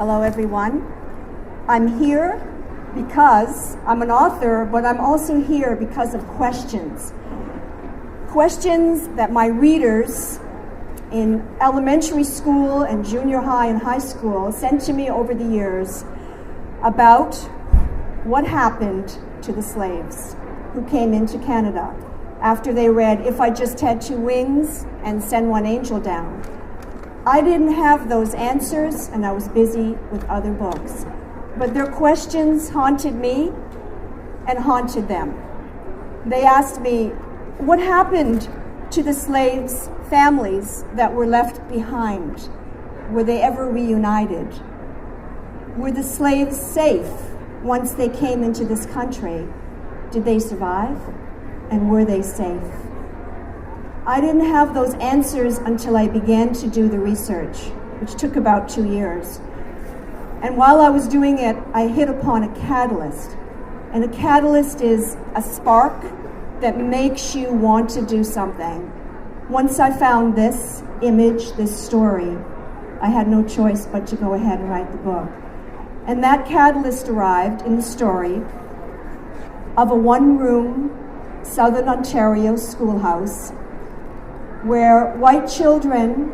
Hello, everyone. I'm here because I'm an author, but I'm also here because of questions. Questions that my readers in elementary school and junior high and high school sent to me over the years about what happened to the slaves who came into Canada after they read If I Just Had Two Wings and Send One Angel Down. I didn't have those answers, and I was busy with other books. But their questions haunted me and haunted them. They asked me, what happened to the slaves' families that were left behind? Were they ever reunited? Were the slaves safe once they came into this country? Did they survive? And were they safe? I didn't have those answers until I began to do the research, which took about 2 years. And while I was doing it, I hit upon a catalyst. And a catalyst is a spark that makes you want to do something. Once I found this image, this story, I had no choice but to go ahead and write the book. And that catalyst arrived in the story of a one-room Southern Ontario schoolhouse where white children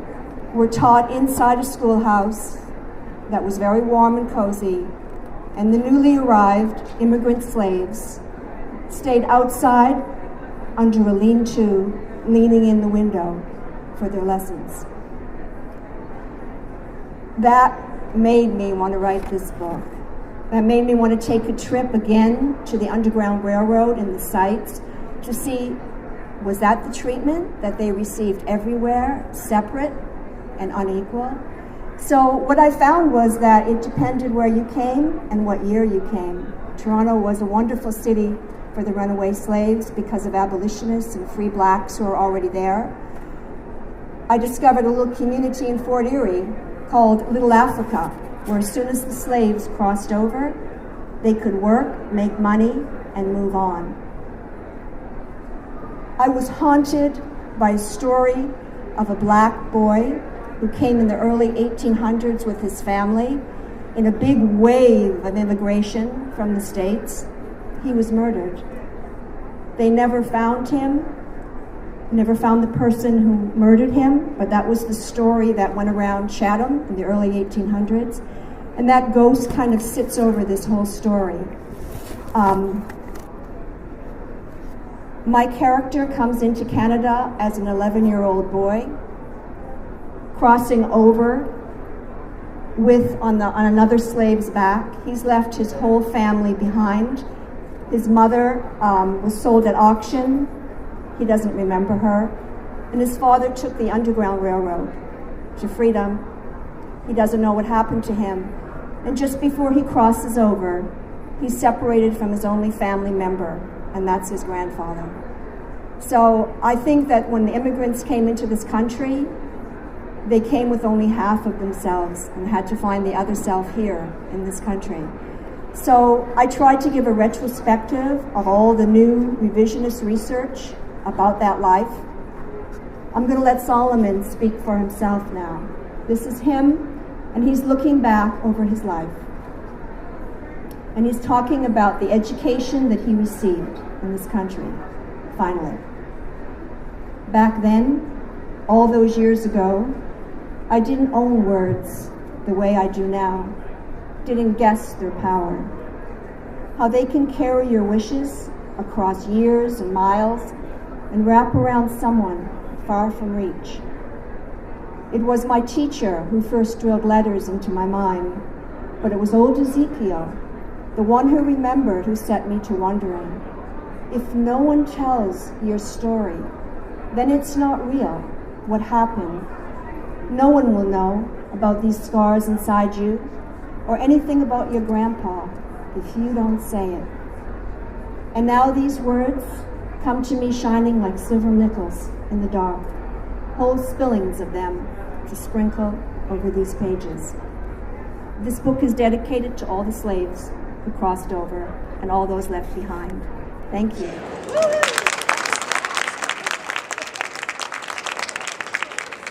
were taught inside a schoolhouse that was very warm and cozy, and the newly arrived immigrant slaves stayed outside under a lean-to, leaning in the window for their lessons. That made me want to write this book. That made me want to take a trip again to the Underground Railroad and the sites to see, was that the treatment that they received everywhere, separate and unequal? So what I found was that it depended where you came and what year you came. Toronto was a wonderful city for the runaway slaves because of abolitionists and free blacks who were already there. I discovered a little community in Fort Erie called Little Africa, where as soon as the slaves crossed over, they could work, make money, and move on. I was haunted by a story of a black boy who came in the early 1800s with his family in a big wave of immigration from the States. He was murdered. They never found him, never found the person who murdered him, but that was the story that went around Chatham in the early 1800s. And that ghost kind of sits over this whole story. My character comes into Canada as an 11-year-old boy, crossing over on another slave's back. He's left his whole family behind. His mother was sold at auction. He doesn't remember her. And his father took the Underground Railroad to freedom. He doesn't know what happened to him. And just before he crosses over, he's separated from his only family member, and that's his grandfather. So I think that when the immigrants came into this country, they came with only half of themselves and had to find the other self here in this country. So I tried to give a retrospective of all the new revisionist research about that life. I'm going to let Solomon speak for himself now. This is him, and he's looking back over his life. And he's talking about the education that he received in this country, finally. Back then, all those years ago, I didn't own words the way I do now, didn't guess their power. How they can carry your wishes across years and miles and wrap around someone far from reach. It was my teacher who first drilled letters into my mind, but it was old Ezekiel, the one who remembered, who set me to wondering. If no one tells your story, then it's not real. What happened? No one will know about these scars inside you or anything about your grandpa if you don't say it. And now these words come to me shining like silver nickels in the dark, whole spillings of them to sprinkle over these pages. This book is dedicated to all the slaves who crossed over and all those left behind. Thank you.